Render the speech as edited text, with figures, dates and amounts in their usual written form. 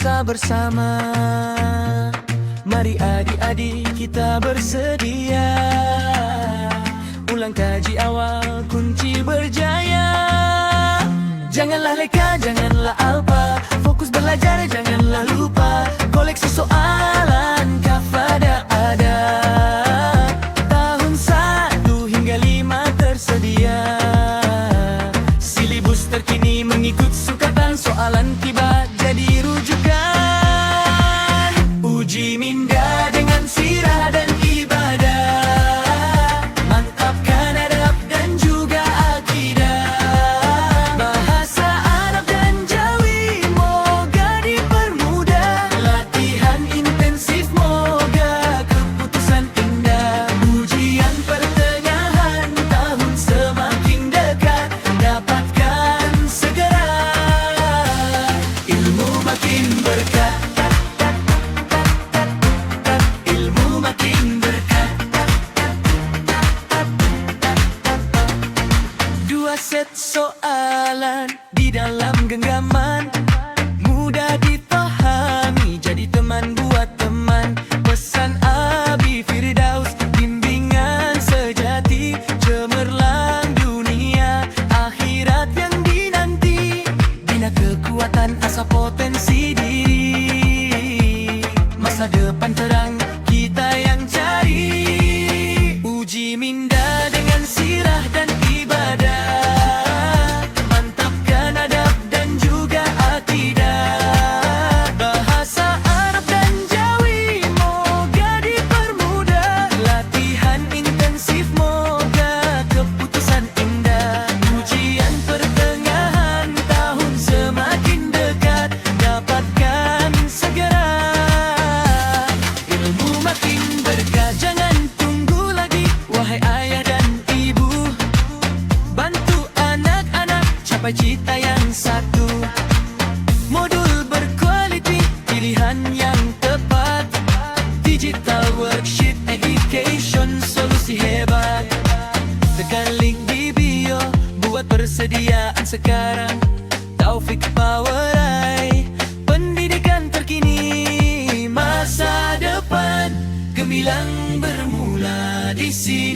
masa bersama. Mari adik-adik kita bersedia, ulang kaji awal kunci berjaya. Janganlah leka, janganlah alpa, fokus belajar, janganlah lupa. Koleksi soalan kafada ada, tahun 1 hingga 5 tersedia. Silibus terkini mengikut sukatan, soalan tiba jadi rujukan. Uji minda dengan sirah dan ibadah, mantapkan adab dan juga akidah. Bahasa Arab dan Jawi moga dipermudah, latihan intensif moga keputusan indah. Ujian pertengahan tahun semakin dekat, dapatkan segera, ilmu makin berkat. Ilmu makin berkat. 2 set soalan di dalam genggaman, mudah dipahami, jadi teman buat teman. Pesan Abi Firdaus, bimbingan sejati, cemerlang dunia akhirat yang dinanti. Bina kekuatan asa potensi diri, masa depan terang kita yang cari. Uji minda dengan sirah dan ibadah, mantapkan adab dan juga akidah. Bahasa Arab dan Jawi moga dipermudah, latihan intensif moga keputusan indah. Ujian pertengahan tahun semakin dekat, dapatkan segera, ilmu makin berkat. Jangan tunggu lagi wahai ayah dan ibu, bantu anak-anak capai cita yang satu. Modul berkualiti, pilihan yang tepat, digital worksheet education, solusi hebat. Tekan link di bio, buat persediaan sekarang. Taufik Powerai, pendidikan terkini, masa depan gemilang bermula di sini.